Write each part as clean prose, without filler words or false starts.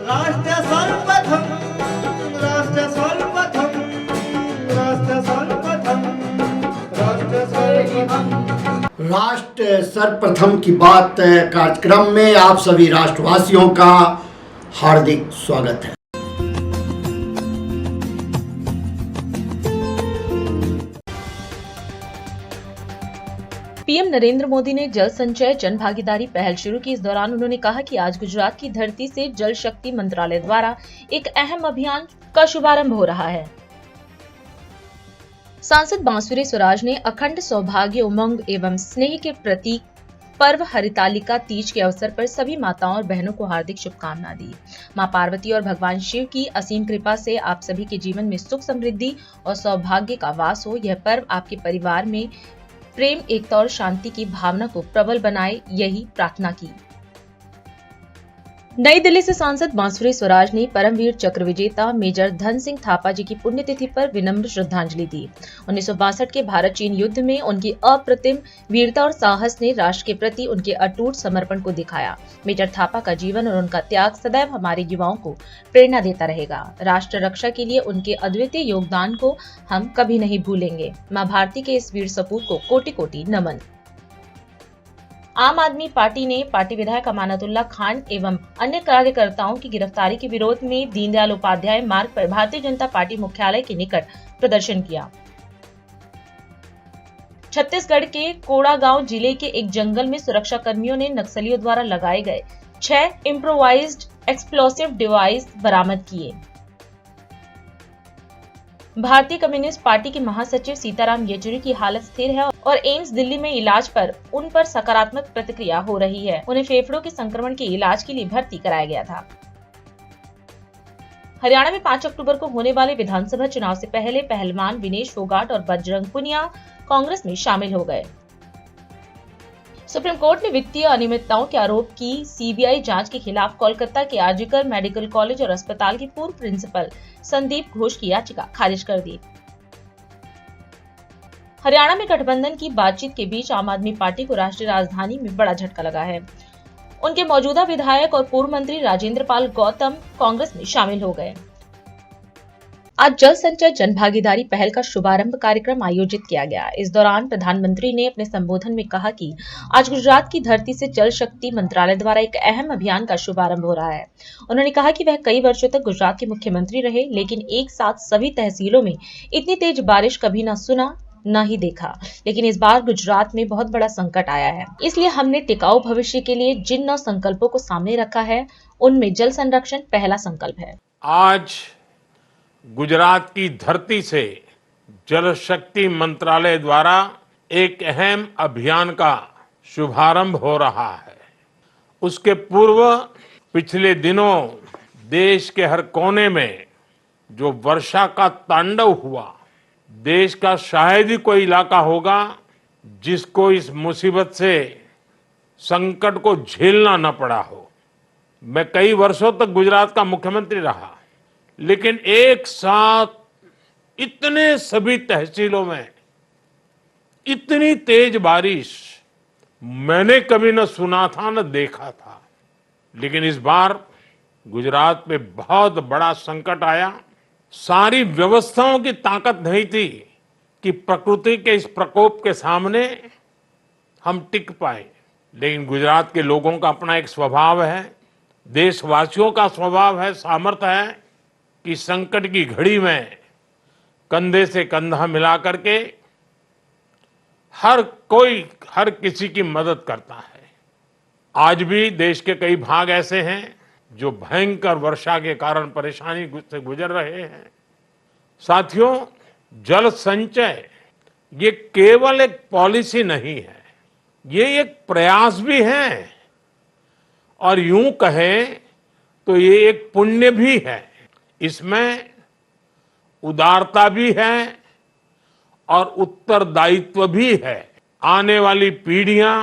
राष्ट्र सर्वप्रथम राष्ट्र सर्वप्रथम राष्ट्र सर्वप्रथम राष्ट्र सर्वप्रथम राष्ट्र सर्वप्रथम की बात कार्यक्रम में आप सभी राष्ट्रवासियों का हार्दिक स्वागत है। पीएम नरेंद्र मोदी ने जल संचय जन भागीदारी पहल शुरू की। इस दौरान उन्होंने कहा कि आज गुजरात की धरती से जल शक्ति मंत्रालय द्वारा एक अहम अभियान का शुभारंभ हो रहा है। सांसद बांसुरी स्वराज ने अखंड सौभाग्य, उमंग एवं स्नेह के प्रतीक पर्व हरितालिका तीज के अवसर पर सभी माताओं और बहनों को हार्दिक शुभकामनाएं दी। मां पार्वती और भगवान शिव की असीम कृपा से आप सभी के जीवन में सुख, समृद्धि और सौभाग्य का वास हो। यह पर्व आपके परिवार में प्रेम, एकता और शांति की भावना को प्रबल बनाए, यही प्रार्थना की। नई दिल्ली से सांसद बांसुरी स्वराज ने परमवीर चक्र विजेता मेजर धन सिंह थापा जी की पुण्यतिथि पर विनम्र श्रद्धांजलि दी। 1962 के भारत चीन युद्ध में उनकी अप्रतिम वीरता और साहस ने राष्ट्र के प्रति उनके अटूट समर्पण को दिखाया। मेजर थापा का जीवन और उनका त्याग सदैव हमारे युवाओं को प्रेरणा देता रहेगा। राष्ट्र रक्षा के लिए उनके अद्वितीय योगदान को हम कभी नहीं भूलेंगे। मां भारती के इस वीर सपूत को कोटि कोटि नमन। आम आदमी पार्टी ने पार्टी विधायक अमानतुल्लाह खान एवं अन्य कार्यकर्ताओं की गिरफ्तारी के विरोध में दीनदयाल उपाध्याय मार्ग पर भारतीय जनता पार्टी मुख्यालय के निकट प्रदर्शन किया। छत्तीसगढ़ के कोड़ागांव जिले के एक जंगल में सुरक्षा कर्मियों ने नक्सलियों द्वारा लगाए गए 6 इम्प्रोवाइज्ड एक्सप्लोसिव डिवाइस बरामद किए। भारतीय कम्युनिस्ट पार्टी के महासचिव सीताराम येचुरी की हालत स्थिर है और एम्स दिल्ली में इलाज पर उन पर सकारात्मक प्रतिक्रिया हो रही है। उन्हें फेफड़ों के संक्रमण के इलाज के लिए भर्ती कराया गया था। हरियाणा में 5 अक्टूबर को होने वाले विधानसभा चुनाव से पहले पहलवान विनेश फोगाट और बजरंग पुनिया कांग्रेस में शामिल हो गए। सुप्रीम कोर्ट ने वित्तीय अनियमितताओं के आरोप की सीबीआई जांच के खिलाफ कोलकाता के आरजीकर मेडिकल कॉलेज और अस्पताल के पूर्व प्रिंसिपल संदीप घोष की याचिका खारिज कर दी। हरियाणा में गठबंधन की बातचीत के बीच आम आदमी पार्टी को राष्ट्रीय राजधानी में बड़ा झटका लगा है। उनके मौजूदा विधायक और पूर्व मंत्री राजेंद्र पाल गौतम कांग्रेस में शामिल हो गए। आज जल संचय जन भागीदारी पहल का शुभारंभ कार्यक्रम आयोजित किया गया। इस दौरान प्रधानमंत्री ने अपने संबोधन में कहा कि आज गुजरात की धरती से जल शक्ति मंत्रालय द्वारा एक अहम अभियान का शुभारंभ हो रहा है। उन्होंने कहा कि वह कई वर्षों तक गुजरात के मुख्यमंत्री रहे, लेकिन एक साथ सभी तहसीलों में इतनी तेज बारिश कभी न सुना न ही देखा। लेकिन इस बार गुजरात में बहुत बड़ा संकट आया है, इसलिए हमने टिकाऊ भविष्य के लिए जिन 9 संकल्पों को सामने रखा है, उनमें जल संरक्षण पहला संकल्प है। आज गुजरात की धरती से जल शक्ति मंत्रालय द्वारा एक अहम अभियान का शुभारंभ हो रहा है। उसके पूर्व पिछले दिनों देश के हर कोने में जो वर्षा का तांडव हुआ, देश का शायद ही कोई इलाका होगा जिसको इस मुसीबत से, संकट को झेलना न पड़ा हो। मैं कई वर्षों तक गुजरात का मुख्यमंत्री रहा, लेकिन एक साथ इतने सभी तहसीलों में इतनी तेज बारिश मैंने कभी न सुना था न देखा था। लेकिन इस बार गुजरात में बहुत बड़ा संकट आया। सारी व्यवस्थाओं की ताकत नहीं थी कि प्रकृति के इस प्रकोप के सामने हम टिक पाए। लेकिन गुजरात के लोगों का अपना एक स्वभाव है, देशवासियों का स्वभाव है, सामर्थ्य है कि संकट की घड़ी में कंधे से कंधा मिला करके हर किसी की मदद करता है। आज भी देश के कई भाग ऐसे हैं जो भयंकर वर्षा के कारण परेशानी से गुजर रहे हैं। साथियों, जल संचय ये केवल एक पॉलिसी नहीं है, ये एक प्रयास भी है और यूं कहें तो ये एक पुण्य भी है। इसमें उदारता भी है और उत्तरदायित्व भी है। आने वाली पीढ़ियां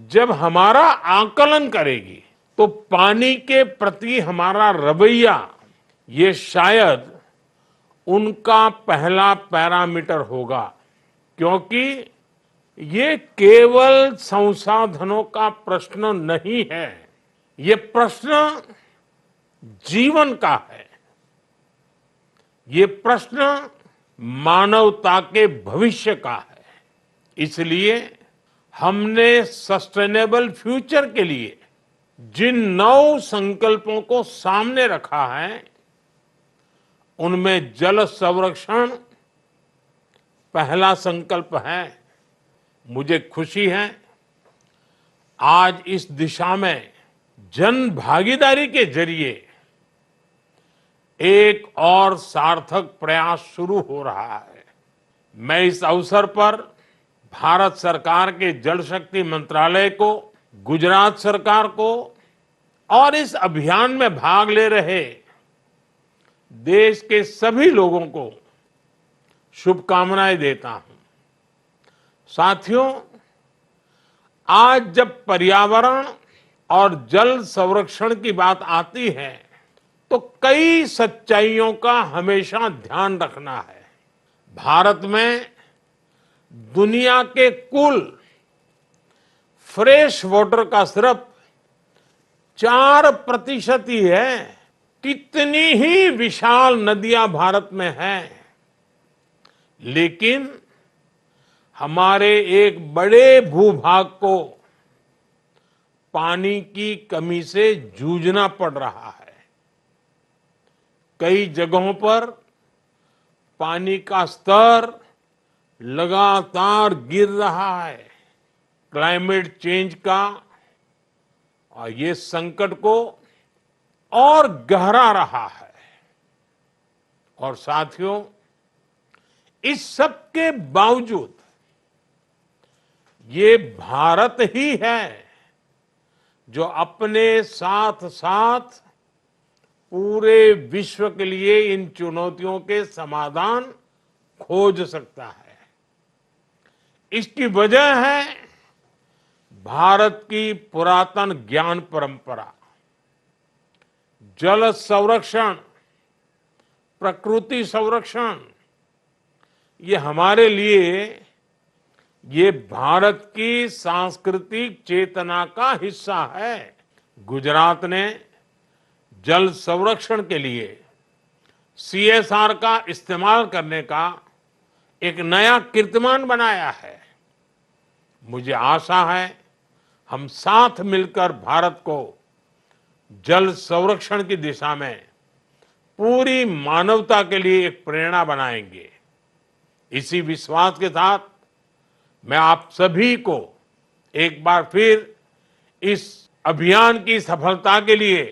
जब हमारा आकलन करेगी तो पानी के प्रति हमारा रवैया ये शायद उनका पहला पैरामीटर होगा, क्योंकि ये केवल संसाधनों का प्रश्न नहीं है। ये प्रश्न जीवन का है। ये प्रश्न मानवता के भविष्य का है। इसलिए हमने सस्टेनेबल फ्यूचर के लिए जिन 9 संकल्पों को सामने रखा है, उनमें जल संरक्षण पहला संकल्प है। मुझे खुशी है आज इस दिशा में जन भागीदारी के जरिए एक और सार्थक प्रयास शुरू हो रहा है। मैं इस अवसर पर भारत सरकार के जल शक्ति मंत्रालय को, गुजरात सरकार को और इस अभियान में भाग ले रहे देश के सभी लोगों को शुभकामनाएं देता हूं। साथियों, आज जब पर्यावरण और जल संरक्षण की बात आती है तो कई सच्चाइयों का हमेशा ध्यान रखना है। भारत में दुनिया के कुल फ्रेश वाटर का सिर्फ 4% ही है। कितनी ही विशाल नदियां भारत में हैं, लेकिन हमारे एक बड़े भूभाग को पानी की कमी से जूझना पड़ रहा है। कई जगहों पर पानी का स्तर लगातार गिर रहा है। क्लाइमेट चेंज का और ये संकट को और गहरा रहा है। और साथियों, इस सब के बावजूद ये भारत ही है जो अपने साथ साथ पूरे विश्व के लिए इन चुनौतियों के समाधान खोज सकता है। इसकी वजह है भारत की पुरातन ज्ञान परंपरा। जल संरक्षण, प्रकृति संरक्षण, ये हमारे लिए ये भारत की सांस्कृतिक चेतना का हिस्सा है। गुजरात ने जल संरक्षण के लिए CSR का इस्तेमाल करने का एक नया कीर्तिमान बनाया है। मुझे आशा है हम साथ मिलकर भारत को जल संरक्षण की दिशा में पूरी मानवता के लिए एक प्रेरणा बनाएंगे। इसी विश्वास के साथ मैं आप सभी को एक बार फिर इस अभियान की सफलता के लिए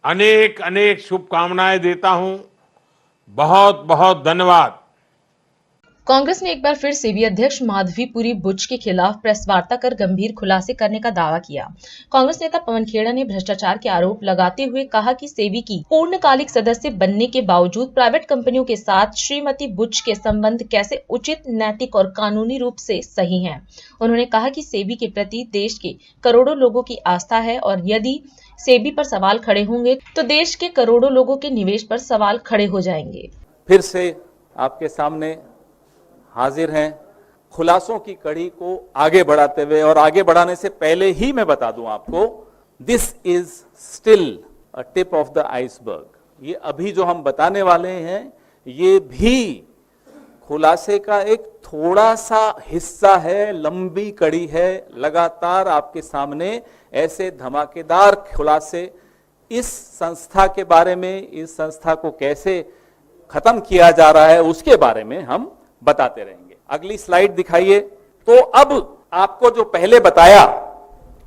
अनेक अनेक शुभकामनाएं देता हूं। बहुत बहुत धन्यवाद। कांग्रेस ने एक बार फिर सेबी अध्यक्ष माधवीपुरी बुच के खिलाफ प्रेस वार्ता कर गंभीर खुलासे करने का दावा किया। कांग्रेस नेता पवन खेड़ा ने भ्रष्टाचार के आरोप लगाते हुए कहा कि सेबी की पूर्णकालिक सदस्य बनने के बावजूद प्राइवेट कंपनियों के साथ श्रीमती बुच के संबंध कैसे उचित, नैतिक और कानूनी रूप से सही हैं। उन्होंने कहा कि सेबी के प्रति देश के करोड़ों लोगों की आस्था है और यदि सेबी पर सवाल खड़े होंगे तो देश के करोड़ों लोगों के निवेश पर सवाल खड़े हो जाएंगे। फिर से आपके सामने हाजिर हैं खुलासों की कड़ी को आगे बढ़ाते हुए। और आगे बढ़ाने से पहले ही मैं बता दूं आपको, this is still a tip of the iceberg. ये अभी जो हम बताने वाले हैं ये भी खुलासे का एक थोड़ा सा हिस्सा है, लंबी कड़ी है। लगातार आपके सामने ऐसे धमाकेदार खुलासे इस संस्था के बारे में, इस संस्था को कैसे खत्म किया जा रहा है उसके बारे में हम बताते रहेंगे। अगली स्लाइड दिखाइए। तो अब आपको जो पहले बताया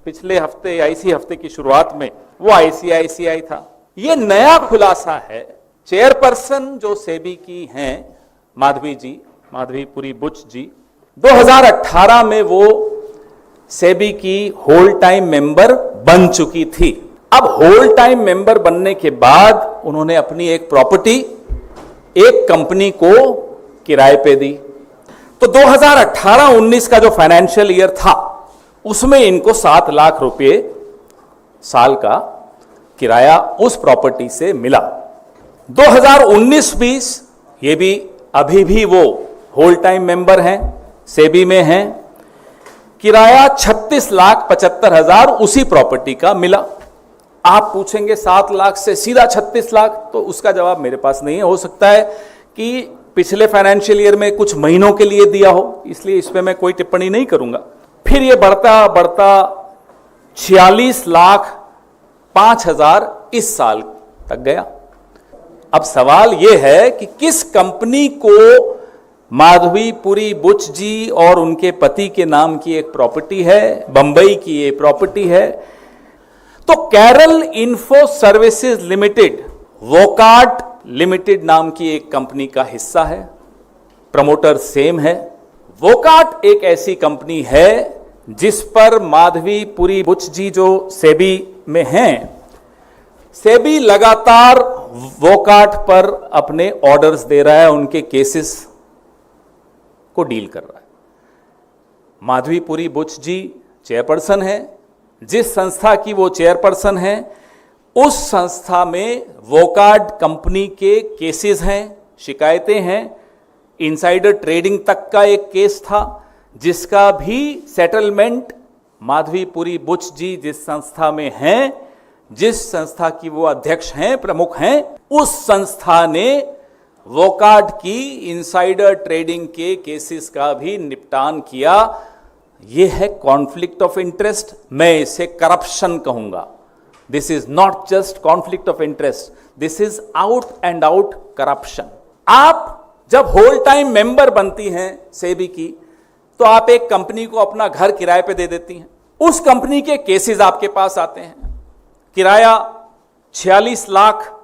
पिछले हफ्ते या इसी हफ्ते की शुरुआत में, वो ICICI था। ये नया खुलासा है। चेयरपर्सन जो सेबी की हैं माधवीपुरी बुच जी, 2018 में वो सेबी की होल टाइम मेंबर बन चुकी थी। अब होल टाइम मेंबर बनने के बाद उन्होंने अपनी एक प्रॉपर्टी एक कंपनी को किराए पे दी। तो 2018-19 का जो फाइनेंशियल ईयर था उसमें इनको 7 लाख रुपए साल का किराया उस प्रॉपर्टी से मिला। 2019-20 ये भी अभी भी वो होल टाइम मेंबर हैं, सेबी में हैं। किराया 36,75,000 उसी प्रॉपर्टी का मिला। आप पूछेंगे 7 लाख से सीधा 36 लाख, तो उसका जवाब मेरे पास नहीं है। हो सकता है कि पिछले फाइनेंशियल ईयर में कुछ महीनों के लिए दिया हो, इसलिए इस पे मैं कोई टिप्पणी नहीं करूंगा। फिर ये बढ़ता बढ़ता 46,05,000 इस साल तक गया। अब सवाल यह है कि किस कंपनी को माधवीपुरी बुच जी और उनके पति के नाम की एक प्रॉपर्टी है, बंबई की ये प्रॉपर्टी है, तो कैरल इन्फो सर्विसेज लिमिटेड, वोकाट लिमिटेड नाम की एक कंपनी का हिस्सा है, प्रमोटर सेम है। वोकाट एक ऐसी कंपनी है जिस पर माधवीपुरी बुच जी जो सेबी में हैं, सेबी लगातार वोकाट पर अपने ऑर्डर्स दे रहा है, उनके केसेस को डील कर रहा है। माधवीपुरी बुच जी चेयरपर्सन है, जिस संस्था की वो चेयरपर्सन है उस संस्था में वोकाट कंपनी के केसेस हैं, शिकायतें हैं। इनसाइडर ट्रेडिंग तक का एक केस था जिसका भी सेटलमेंट माधवीपुरी बुच जी जिस संस्था में हैं, जिस संस्था की वो अध्यक्ष हैं, प्रमुख हैं, उस संस्था ने वोकाट की इनसाइडर ट्रेडिंग के केसेस का भी निपटान किया। यह है कॉन्फ्लिक्ट ऑफ इंटरेस्ट, मैं इसे करप्शन कहूंगा। This is not just conflict of interest, this is out and out corruption. आप जब होल टाइम मेंबर बनती हैं सेबी की, तो आप एक कंपनी को अपना घर किराए पे दे देती हैं। उस कंपनी के केसेस आपके पास आते हैं। किराया 46 लाख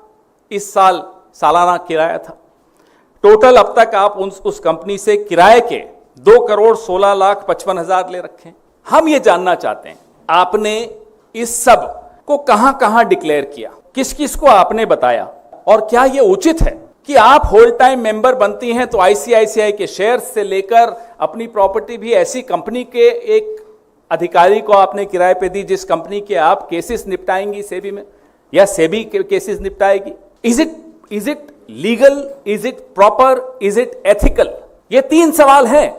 इस साल सालाना किराया था। टोटल अब तक आप उस कंपनी से किराए के 2,16,55,000 ले रखे। हम ये जानना चाहते हैं, आपने इस सब को कहां डिक्लेयर किया, किस किस को आपने बताया, और क्या यह उचित है कि आप होल टाइम मेंबर बनती हैं तो आईसीआईसीआई के शेयर्स से लेकर अपनी प्रॉपर्टी भी ऐसी कंपनी के एक अधिकारी को आपने किराए पे दी जिस कंपनी के आप केसेस निपटाएंगी सेबी में, या सेबी के केसेस निपटाएगी। Is it legal, is it proper, is it ethical? ये 3 सवाल हैं।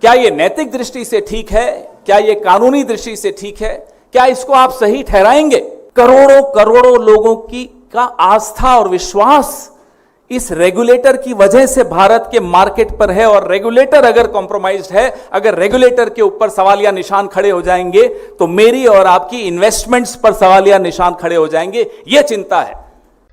क्या ये नैतिक दृष्टि से ठीक है? क्या ये कानूनी दृष्टि से ठीक है? क्या इसको आप सही ठहराएंगे? करोड़ों लोगों का आस्था और विश्वास इस रेगुलेटर की वजह से भारत के मार्केट पर है, और रेगुलेटर अगर कॉम्प्रोमाइज्ड है, अगर रेगुलेटर के ऊपर सवालिया निशान खड़े हो जाएंगे तो मेरी और आपकी इन्वेस्टमेंट्स पर सवालिया निशान खड़े हो जाएंगे। यह चिंता है।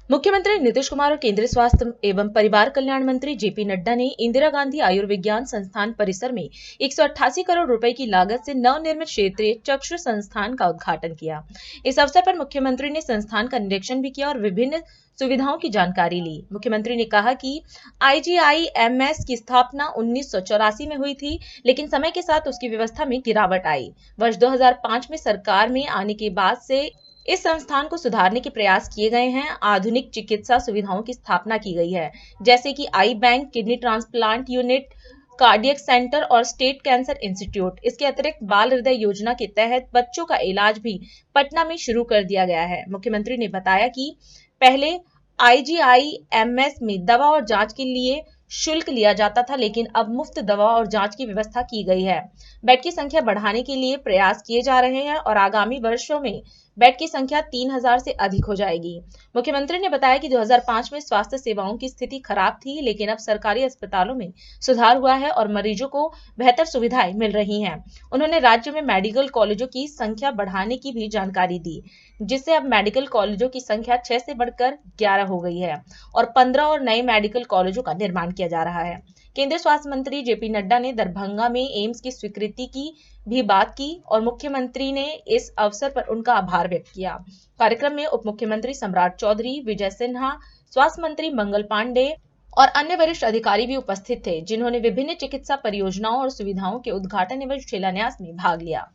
मुख्यमंत्री नीतीश कुमार और केंद्रीय स्वास्थ्य एवं परिवार कल्याण मंत्री जेपी नड्डा ने इंदिरा गांधी आयुर्विज्ञान संस्थान परिसर में 188 करोड़ रुपए की लागत से नवनिर्मित क्षेत्रीय चक्षु संस्थान का उद्घाटन किया। इस अवसर पर मुख्यमंत्री ने संस्थान का निरीक्षण भी किया और विभिन्न सुविधाओं की जानकारी ली। मुख्यमंत्री ने कहा कि IGIMS की स्थापना 1984 में हुई थी, लेकिन समय के साथ उसकी व्यवस्था में गिरावट आई। वर्ष 2005 में सरकार में आने के बाद से इस संस्थान को सुधारने के प्रयास किए गए हैं। आधुनिक चिकित्सा सुविधाओं की स्थापना की गई है, जैसे कि eye bank, kidney transplant unit, cardiac centre और स्टेट कैंसर इंस्टीट्यूट। इसके अतिरिक्त बाल हृदय योजना के तहत बच्चों का इलाज भी पटना में शुरू कर दिया गया है। मुख्यमंत्री ने बताया कि पहले IGIMS में दवा और जांच के लिए शुल्क लिया जाता था, लेकिन अब मुफ्त दवा और जांच की व्यवस्था की गई है। बेड की संख्या बढ़ाने के लिए प्रयास किए जा रहे हैं और आगामी वर्षों में बेड की संख्या 3000 से अधिक हो जाएगी। मुख्यमंत्री ने बताया कि 2005 में स्वास्थ्य सेवाओं की स्थिति खराब थी, लेकिन अब सरकारी अस्पतालों में सुधार हुआ है और मरीजों को बेहतर सुविधाएं मिल रही हैं। उन्होंने राज्य में मेडिकल कॉलेजों की संख्या बढ़ाने की भी जानकारी दी, जिससे अब मेडिकल कॉलेजों की संख्या 6 से बढ़कर 11 हो गई है और 15 और नए मेडिकल कॉलेजों का निर्माण किया जा रहा है। केंद्रीय स्वास्थ्य मंत्री जेपी नड्डा ने दरभंगा में एम्स की स्वीकृति की भी बात की और मुख्यमंत्री ने इस अवसर पर उनका आभार व्यक्त किया। कार्यक्रम में उप मुख्यमंत्री सम्राट चौधरी, विजय सिन्हा, स्वास्थ्य मंत्री मंगल पांडे और अन्य वरिष्ठ अधिकारी भी उपस्थित थे, जिन्होंने विभिन्न चिकित्सा परियोजनाओं और सुविधाओं के उद्घाटन एवं शिलान्यास में भाग लिया।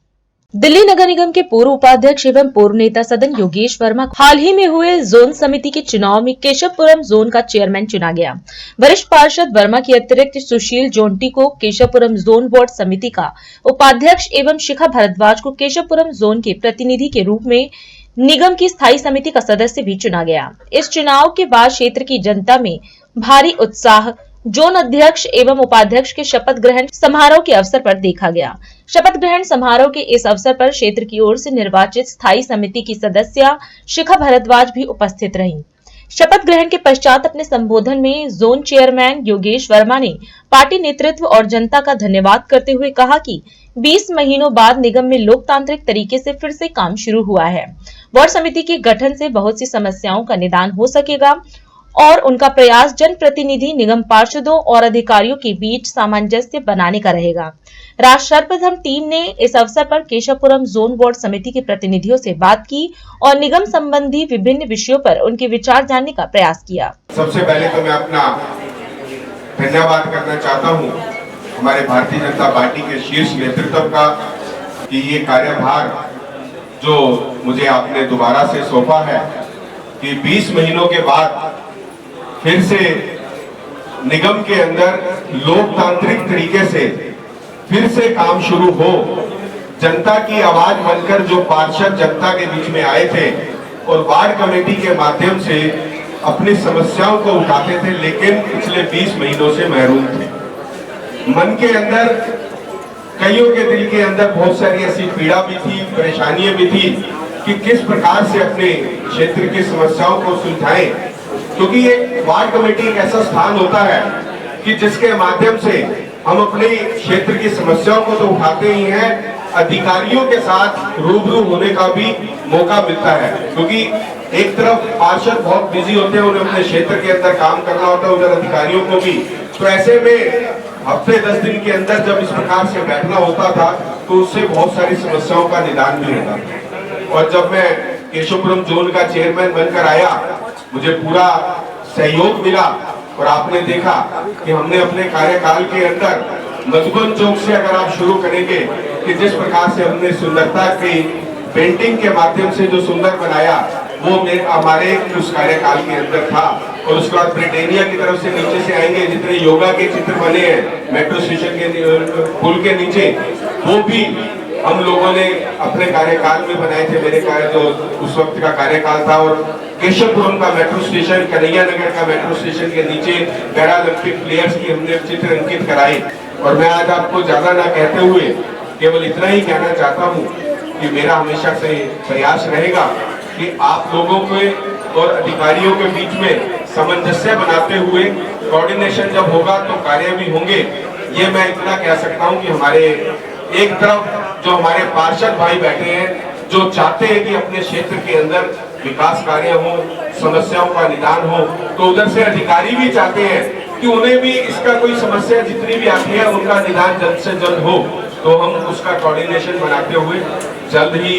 दिल्ली नगर निगम के पूर्व उपाध्यक्ष एवं पूर्व नेता सदन योगेश वर्मा हाल ही में हुए जोन समिति के चुनाव में केशवपुरम जोन का चेयरमैन चुना गया। वरिष्ठ पार्षद वर्मा के अतिरिक्त सुशील जोंटी को केशवपुरम जोन बोर्ड समिति का उपाध्यक्ष एवं शिखा भारद्वाज को केशवपुरम जोन के प्रतिनिधि के रूप में निगम की स्थायी समिति का सदस्य भी चुना गया। इस चुनाव के बाद क्षेत्र की जनता में भारी उत्साह जोन अध्यक्ष एवं उपाध्यक्ष के शपथ ग्रहण समारोह के अवसर पर देखा गया। शपथ ग्रहण समारोह के इस अवसर पर क्षेत्र की ओर से निर्वाचित स्थायी समिति की सदस्य शिखा भारद्वाज भी उपस्थित रहीं। शपथ ग्रहण के पश्चात अपने संबोधन में जोन चेयरमैन योगेश वर्मा ने पार्टी नेतृत्व और जनता का धन्यवाद करते हुए कहा कि 20 महीनों बाद निगम में लोकतांत्रिक तरीके से फिर से काम शुरू हुआ है। वार्ड समिति के गठन से बहुत सी समस्याओं का निदान हो सकेगा और उनका प्रयास जनप्रतिनिधि, निगम पार्षदों और अधिकारियों के बीच सामंजस्य बनाने का रहेगा। सर्वप्रथम टीम ने इस अवसर पर केशवपुरम जोन वार्ड समिति के प्रतिनिधियों से बात की और निगम संबंधी विभिन्न विषयों पर उनके विचार जानने का प्रयास किया। सबसे पहले तो मैं अपना धन्यवाद करना चाहता हूं हमारे भारतीय जनता पार्टी के शीर्ष नेतृत्व का कि ये कार्यभार जो मुझे आपने दोबारा से सौंपा है कि 20 महीनों के बाद फिर से निगम के अंदर लोकतांत्रिक तरीके से फिर से काम शुरू हो। जनता की आवाज बनकर जो पार्षद जनता के बीच में आए थे और वार्ड कमेटी के माध्यम से अपनी समस्याओं को उठाते थे, लेकिन पिछले 20 महीनों से महरूम थे। मन के अंदर, कईयों के दिल के अंदर बहुत सारी ऐसी पीड़ा भी थी, परेशानियां भी थी कि किस प्रकार से अपने क्षेत्र की समस्याओं को सुलझाएं, क्योंकि ये वार्ड कमेटी एक ऐसा स्थान होता है कि जिसके माध्यम से हम अपने क्षेत्र की समस्याओं को तो उठाते ही हैं, अधिकारियों के साथ रूबरू होने का भी मौका मिलता है। क्योंकि एक तरफ पार्षद बहुत बिजी होते हैं, उन्हें अपने क्षेत्र के अंदर काम करना होता है, उधर अधिकारियों को भी। तो ऐसे में हफ्ते 10 दिन के अंदर जब इस प्रकार से बैठना होता था तो उससे बहुत सारी समस्याओं का निदान भी होता था। और जब मैं केशवपुरम जोन का चेयरमैन बनकर आया, मुझे पूरा सहयोग मिला और आपने देखा कि हमने अपने कार्यकाल के अंदर मधुबन चौक से अगर आप शुरू करेंगे कि जिस प्रकार से हमने सुंदरता की पेंटिंग के माध्यम से जो सुंदर बनाया वो हमारे उस कार्यकाल के अंदर था। और उसके बाद ब्रिटेनिया की तरफ से नीचे से आएंगे, जितने योगा के चित्र बने हैं मेट्रो स्टेशन के पुल के नीचे, वो भी हम लोगों ने अपने कार्यकाल में बनाए थे। मेरे कार्य जो उस वक्त का कार्यकाल था। और केशवपुरम का मेट्रो स्टेशन, कन्हैया नगर का मेट्रो स्टेशन के नीचे पैरा ओलंपिक प्लेयर्स की हमने चित्र अंकित कराए। और मैं आज आपको ज्यादा ना कहते हुए केवल इतना ही कहना चाहता हूँ कि मेरा हमेशा से प्रयास रहेगा कि आप लोगों के और अधिकारियों के बीच में सामंजस्य बनाते हुए कोऑर्डिनेशन जब होगा तो कार्य भी होंगे। ये मैं इतना कह सकता हूँ कि हमारे एक तरफ जो हमारे पार्षद भाई बैठे हैं, जो चाहते हैं कि अपने क्षेत्र के अंदर विकास कार्य हो, समस्याओं का निदान हो, तो उधर से अधिकारी भी चाहते हैं कि उन्हें भी इसका कोई समस्या जितनी भी आती है उनका निदान जल्द से जल्द हो। तो हम उसका कोऑर्डिनेशन बनाते हुए जल्द ही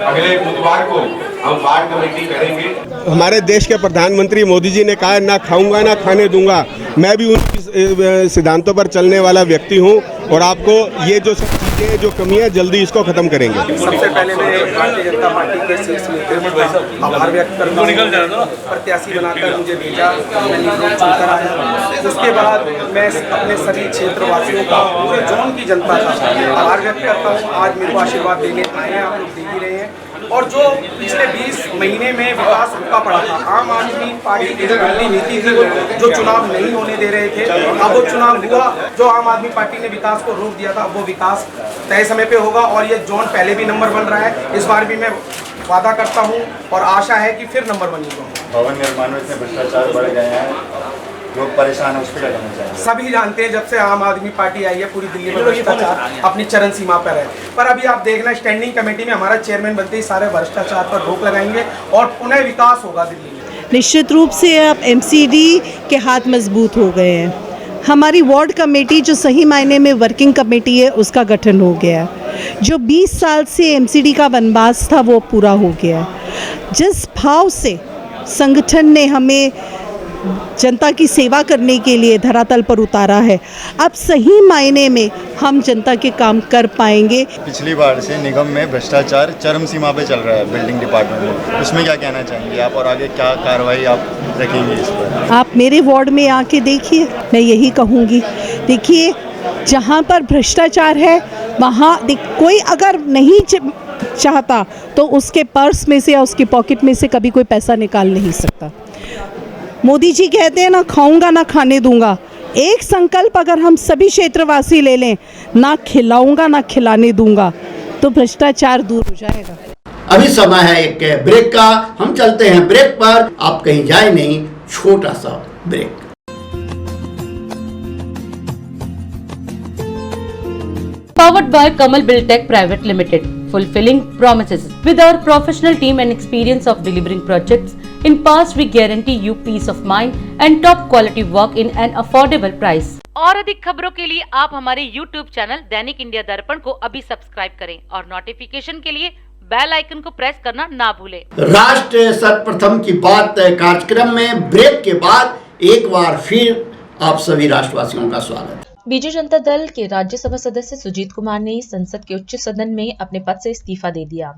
अगले बुधवार को हम वार्ड कमेटी करेंगे। हमारे देश के प्रधानमंत्री मोदी जी ने कहा ना खाऊंगा ना खाने दूंगा। मैं भी उन सिद्धांतों पर चलने वाला व्यक्ति हूं और आपको ये जो चीजें जो कमी है जल्दी इसको खत्म करेंगे। सबसे पहले मैं भारतीय जनता पार्टी के शीर्ष नेतृत्व का आभार व्यक्त करता हूँ। प्रत्याशी बनाकर मुझे भेजा, मैं चुनकर आया। उसके बाद मैं अपने सभी क्षेत्रवासियों का, पूरे जोन की जनता का आभार व्यक्त करता हूँ। आज मेरे को आशीर्वाद देने आए हैं, आप लोग देख ही रहे हैं। और जो पिछले 20 महीने में विकास रुका पड़ा था, आम आदमी पार्टी की जो नीति थी, जो चुनाव नहीं होने दे रहे थे, अब वो चुनाव हुआ। जो आम आदमी पार्टी ने विकास को रोक दिया था, अब वो विकास तय समय पे होगा। और ये जोन पहले भी नंबर 1 रहा है, इस बार भी मैं वादा करता हूँ और आशा है कि फिर नंबर 1 होगा। भवन निर्माण में इतने भ्रष्टाचार बढ़ गए हैं, लोग परेशान है, उस पर क्या करना चाहिए? सभी जानते हैं जब से आम आदमी पार्टी आई है पूरी दिल्ली में भ्रष्टाचार अपनी चरम सीमा पर है। पर अभी आप देखना, स्टैंडिंग कमेटी में हमारा चेयरमैन बनते ही सारे भ्रष्टाचार पर रोक लगाएंगे और पुनः विकास होगा दिल्ली में। निश्चित रूप से अब एमसीडी के हाथ मजबूत हो गए हैं। हमारी वार्ड कमेटी जो सही मायने में वर्किंग कमेटी है उसका गठन हो गया। जो 20 साल से एमसीडी का वनवास था वो पूरा हो गया। जिस भाव से संगठन ने हमें जनता की सेवा करने के लिए धरातल पर उतारा है, अब सही मायने में हम जनता के काम कर पाएंगे। पिछली बार से निगम में भ्रष्टाचार चरम सीमा पे चल रहा है बिल्डिंग डिपार्टमेंट में, उसमें क्या कहना चाहेंगे आप और आगे क्या कार्रवाई आप रखेंगे इस पर? आप मेरे वार्ड में आके देखिए, मैं यही कहूँगी। देखिए, जहाँ पर भ्रष्टाचार है वहाँ कोई अगर नहीं चाहता तो उसके पर्स में से या उसकी पॉकेट में से कभी कोई पैसा निकाल नहीं सकता। मोदी जी कहते हैं ना खाऊंगा ना खाने दूंगा। एक संकल्प अगर हम सभी क्षेत्रवासी ले लें, ना खिलाऊंगा ना खिलाने दूंगा, तो भ्रष्टाचार दूर हो जाएगा। अभी समय है एक ब्रेक का, हम चलते हैं ब्रेक पर, आप कहीं जाए नहीं, छोटा सा break. Powered by Kamal Buildtech Private Limited, fulfilling promises. With our professional team and experience of delivering projects, in past we guarantee you peace of mind and top quality work in an affordable price. और अधिक खबरों के लिए आप हमारे YouTube channel दैनिक India दर्पण को अभी सब्सक्राइब करें और नोटिफिकेशन के लिए बेल आइकन को प्रेस करना ना भूलें। राष्ट्र सर्वप्रथम की बात कार्यक्रम में ब्रेक के बाद एक बार फिर आप सभी राष्ट्रवासियों का स्वागत है। बीजू जनता दल के राज्यसभा सदस्य सुजीत कुमार ने संसद के उच्च सदन में अपने पद से इस्तीफा दे दिया।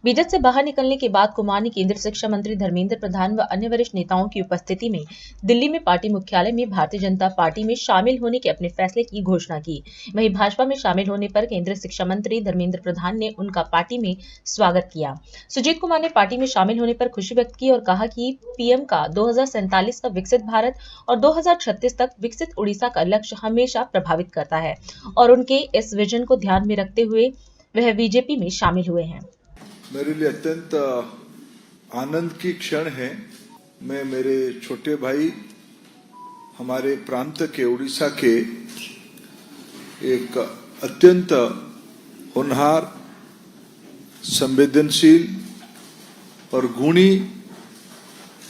बीजद से बाहर निकलने के बाद कुमार ने केंद्रीय शिक्षा मंत्री धर्मेंद्र प्रधान व अन्य वरिष्ठ नेताओं की उपस्थिति में दिल्ली में पार्टी मुख्यालय में भारतीय जनता पार्टी में शामिल होने के अपने फैसले की घोषणा की। वहीं भाजपा में शामिल होने पर केंद्रीय शिक्षा मंत्री धर्मेंद्र प्रधान ने उनका पार्टी में स्वागत किया। सुजीत कुमार ने पार्टी में शामिल होने पर खुशी व्यक्त की और कहा कि पीएम का 2047 का विकसित भारत और 2036 तक विकसित उड़ीसा का लक्ष्य हमेशा प्रभावित करता है और उनके इस विजन को ध्यान में रखते हुए वह बीजेपी में शामिल हुए हैं। मेरे लिए अत्यंत आनंद की क्षण है। मैं मेरे छोटे भाई हमारे प्रांत के उड़ीसा के एक अत्यंत होनहार, संवेदनशील और गुणी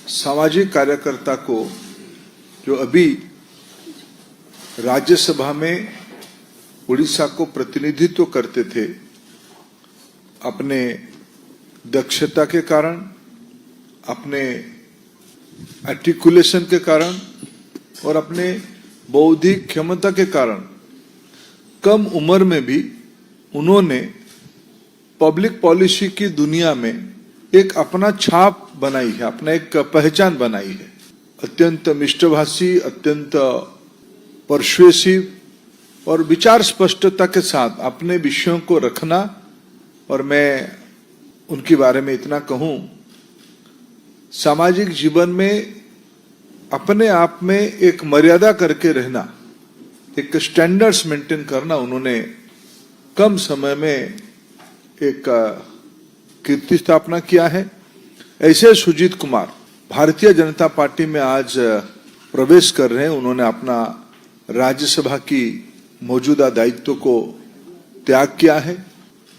सामाजिक कार्यकर्ता को, जो अभी राज्यसभा में उड़ीसा को प्रतिनिधित्व करते थे, अपने दक्षता के कारण, अपने आर्टिकुलेशन के कारण और अपने बौद्धिक क्षमता के कारण कम उम्र में भी उन्होंने पब्लिक पॉलिसी की दुनिया में एक अपना छाप बनाई है, अपना एक पहचान बनाई है। अत्यंत मिष्टभाषी, अत्यंत परसुएसिव और विचार स्पष्टता के साथ अपने विषयों को रखना। और मैं उनके बारे में इतना कहूं, सामाजिक जीवन में अपने आप में एक मर्यादा करके रहना, एक स्टैंडर्ड्स मेंटेन करना, उन्होंने कम समय में एक कीर्ति स्थापना किया है। ऐसे सुजीत कुमार भारतीय जनता पार्टी में आज प्रवेश कर रहे हैं। उन्होंने अपना राज्यसभा की मौजूदा दायित्व को त्याग किया है।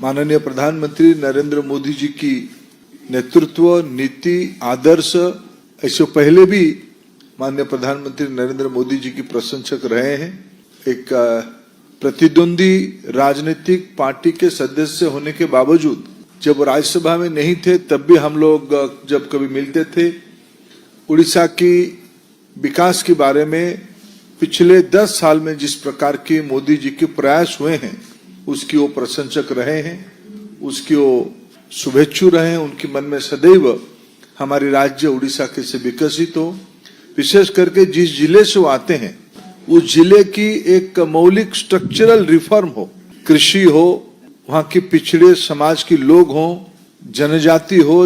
माननीय प्रधानमंत्री नरेंद्र मोदी जी की नेतृत्व, नीति, आदर्श, ऐसे पहले भी माननीय प्रधानमंत्री नरेंद्र मोदी जी की प्रशंसक रहे हैं। एक प्रतिद्वंदी राजनीतिक पार्टी के सदस्य होने के बावजूद जब राज्यसभा में नहीं थे, तब भी हम लोग जब कभी मिलते थे, उड़ीसा की विकास के बारे में पिछले 10 साल में जिस प्रकार के मोदी जी के प्रयास हुए हैं, उसकी वो प्रशंसक रहे हैं, उसकी वो शुभेच्छु रहे हैं। उनके मन में सदैव हमारे राज्य उड़ीसा कैसे विकसित हो, विशेष करके जिस जिले से वो आते हैं उस जिले की एक मौलिक स्ट्रक्चरल रिफॉर्म हो, कृषि हो, वहां के पिछड़े समाज के लोग हों, जनजाति हो,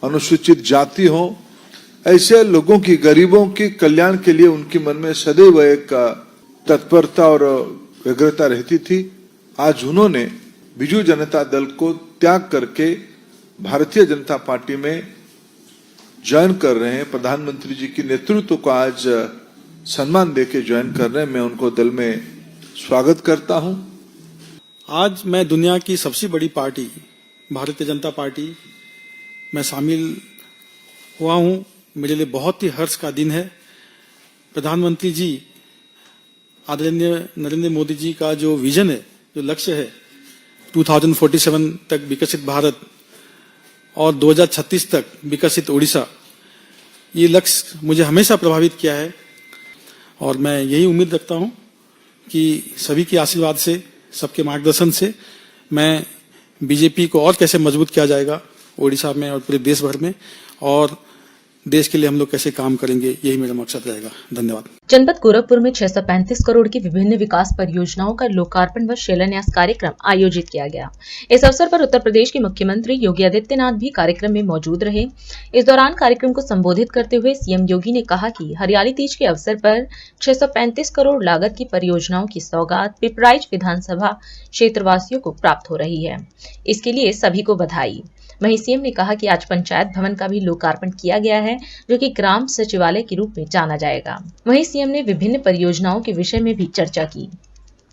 अनुसूचित जाति हो, ऐसे लोगों की, गरीबों के कल्याण के लिए उनके मन में सदैव एक तत्परता और व्यग्रता रहती थी। आज उन्होंने बीजू जनता दल को त्याग करके भारतीय जनता पार्टी में ज्वाइन कर रहे हैं। प्रधानमंत्री जी की नेतृत्व को आज सम्मान देके ज्वाइन कर रहे हैं। मैं उनको दल में स्वागत करता हूं। आज मैं दुनिया की सबसे बड़ी पार्टी भारतीय जनता पार्टी में शामिल हुआ हूं। मेरे लिए बहुत ही हर्ष का दिन है। प्रधानमंत्री जी आदरणीय नरेंद्र मोदी जी का जो विजन है, जो लक्ष्य है 2047 तक विकसित भारत और 2036 तक विकसित उड़ीसा, ये लक्ष्य मुझे हमेशा प्रभावित किया है और मैं यही उम्मीद रखता हूं कि सभी के आशीर्वाद से, सबके मार्गदर्शन से मैं बीजेपी को और कैसे मजबूत किया जाएगा उड़ीसा में और पूरे देश भर में, और देश के लिए हम लोग कैसे काम करेंगे, यही मेरा मकसद रहेगा। धन्यवाद। जनपद गोरखपुर में 635 करोड़ की विभिन्न विकास परियोजनाओं का लोकार्पण व शिलान्यास कार्यक्रम आयोजित किया गया। इस अवसर पर उत्तर प्रदेश के मुख्यमंत्री योगी आदित्यनाथ भी कार्यक्रम में मौजूद रहे। इस दौरान कार्यक्रम को संबोधित करते हुए सीएम योगी ने कहा कि हरियाली तीज के अवसर पर 635 करोड़ लागत की परियोजनाओं की सौगात पिपराइच विधानसभा क्षेत्रवासियों को प्राप्त हो रही है। इसके लिए सभी को बधाई। वहीं सीएम ने कहा कि आज पंचायत भवन का भी लोकार्पण किया गया है, जो कि ग्राम सचिवालय के रूप में जाना जाएगा। वहीं सीएम ने विभिन्न परियोजनाओं के विषय में भी चर्चा की।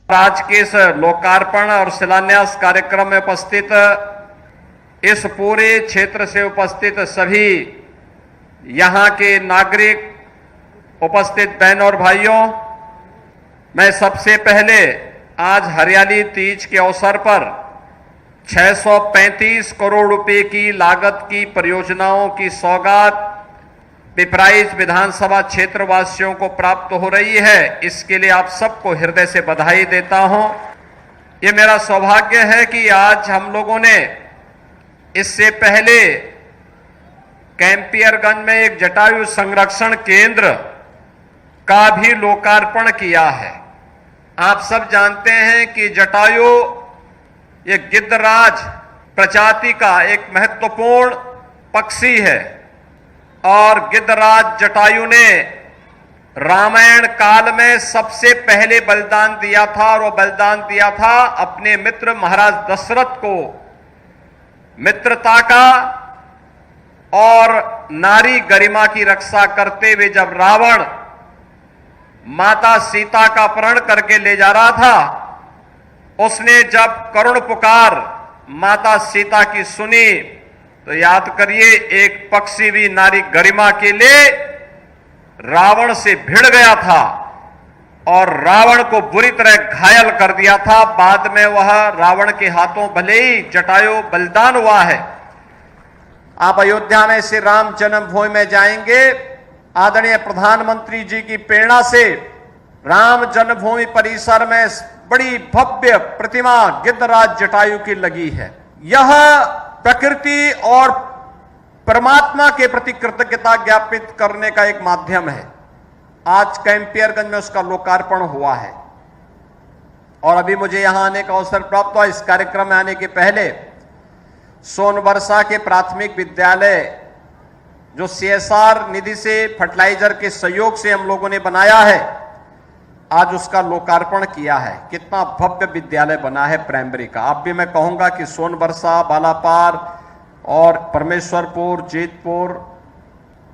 आज के इस लोकार्पण और शिलान्यास कार्यक्रम में उपस्थित इस पूरे क्षेत्र से उपस्थित सभी यहाँ के नागरिक, उपस्थित बहनों और भाइयों, मैं सबसे पहले आज हरियाली तीज के अवसर पर 635 करोड़ रुपए की लागत की परियोजनाओं की सौगात पिपराइच विधानसभा क्षेत्र वासियों को प्राप्त हो रही है। इसके लिए आप सबको हृदय से बधाई देता हूं। ये मेरा सौभाग्य है कि आज हम लोगों ने इससे पहले कैंपियरगंज में एक जटायु संरक्षण केंद्र का भी लोकार्पण किया है। आप सब जानते हैं कि जटायु ये गिद्धराज प्रजाति का एक महत्वपूर्ण पक्षी है और गिद्धराज जटायु ने रामायण काल में सबसे पहले बलिदान दिया था और वो बलिदान दिया था अपने मित्र महाराज दशरथ को मित्रता का और नारी गरिमा की रक्षा करते हुए जब रावण माता सीता का अपहरण करके ले जा रहा था, उसने जब करुण पुकार माता सीता की सुनी तो याद करिए एक पक्षी भी नारी गरिमा के लिए रावण से भिड़ गया था और रावण को बुरी तरह घायल कर दिया था। बाद में वह रावण के हाथों भले ही जटायु बलिदान हुआ है। आप अयोध्या में श्री राम जन्मभूमि में जाएंगे, आदरणीय प्रधानमंत्री जी की प्रेरणा से राम जन्मभूमि परिसर में बड़ी भव्य प्रतिमा गिद्धराज जटायु की लगी है। यह प्रकृति और परमात्मा के प्रति कृतज्ञता ज्ञापित करने का एक माध्यम है। आज कैंपियरगंज में उसका लोकार्पण हुआ है और अभी मुझे यहां आने का अवसर प्राप्त हुआ। इस कार्यक्रम में आने के पहले सोनबरसा के प्राथमिक विद्यालय जो सीएसआर निधि से फर्टिलाइजर के सहयोग से हम लोगों ने बनाया है, आज उसका लोकार्पण किया है। कितना भव्य विद्यालय बना है प्राइमरी का। अब भी मैं कहूंगा कि सोनबरसा, बालापार और परमेश्वरपुर, जेतपुर,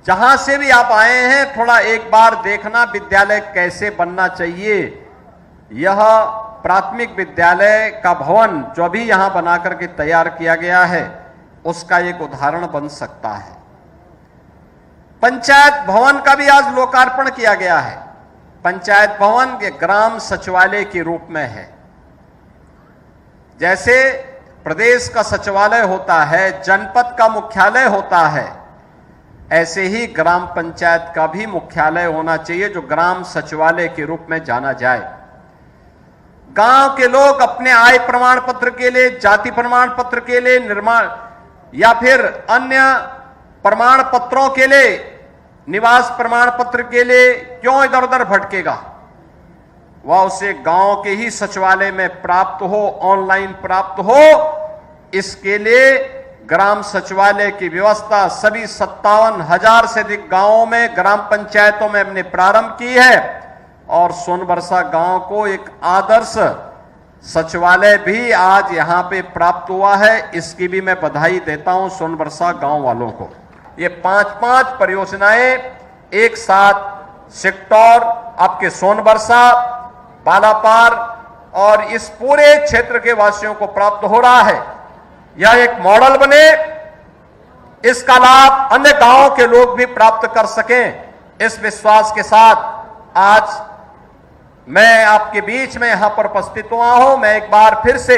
जहां से भी आप आए हैं, थोड़ा एक बार देखना विद्यालय कैसे बनना चाहिए। यह प्राथमिक विद्यालय का भवन जो अभी यहां बना करके तैयार किया गया है, उसका एक उदाहरण बन सकता है। पंचायत भवन का भी आज लोकार्पण किया गया है। पंचायत भवन ये ग्राम सचिवालय के रूप में है। जैसे प्रदेश का सचिवालय होता है, जनपद का मुख्यालय होता है, ऐसे ही ग्राम पंचायत का भी मुख्यालय होना चाहिए जो ग्राम सचिवालय के रूप में जाना जाए। गांव के लोग अपने आय प्रमाण पत्र के लिए, जाति प्रमाण पत्र के लिए, निर्माण या फिर अन्य प्रमाण पत्रों के लिए, निवास प्रमाण पत्र के लिए क्यों इधर उधर भटकेगा? वह उसे गांव के ही सचिवालय में प्राप्त हो, ऑनलाइन प्राप्त हो। इसके लिए ग्राम सचिवालय की व्यवस्था सभी 57,000 से अधिक गांवों में, ग्राम पंचायतों में हमने प्रारंभ की है और सोनबरसा गांव को एक आदर्श सचिवालय भी आज यहां पे प्राप्त हुआ है। इसकी भी मैं बधाई देता हूं सोनबरसा गांव वालों को। ये 5-5 परियोजनाएं एक साथ सेक्टर आपके सोनबरसा, बालापार और इस पूरे क्षेत्र के वासियों को प्राप्त हो रहा है। यह एक मॉडल बने, इसका लाभ अन्य गांवों के लोग भी प्राप्त कर सकें। इस विश्वास के साथ आज मैं आपके बीच में यहां पर उपस्थित हुआ हूं। मैं एक बार फिर से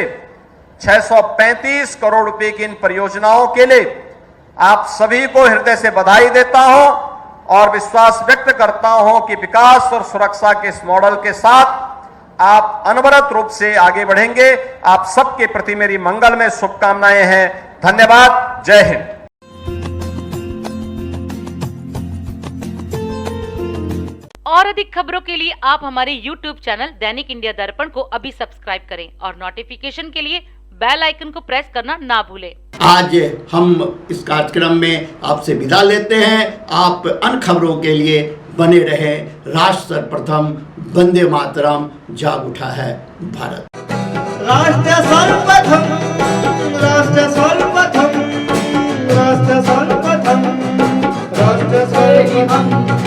635 करोड़ रुपए की इन परियोजनाओं के लिए आप सभी को हृदय से बधाई देता हूं और विश्वास व्यक्त करता हूं कि विकास और सुरक्षा के इस मॉडल के साथ आप अनवरत रूप से आगे बढ़ेंगे। आप सबके प्रति मेरी मंगलमय शुभकामनाएं हैं। धन्यवाद। जय हिंद। और अधिक खबरों के लिए आप हमारे YouTube चैनल दैनिक इंडिया दर्पण को अभी सब्सक्राइब करें और नोटिफिकेशन के लिए बेल आइकन को प्रेस करना ना भूलें। आज हम इस कार्यक्रम में आपसे विदा लेते हैं। आप अन्य खबरों के लिए बने रहे। राष्ट्र सर्वप्रथम, वंदे मातरम, जाग उठा है भारत। राष्ट्र सर्वप्रथम, राष्ट्र सर्वप्रथम, राष्ट्र सर्वप्रथम, राष्ट्र सर्वप्रथम।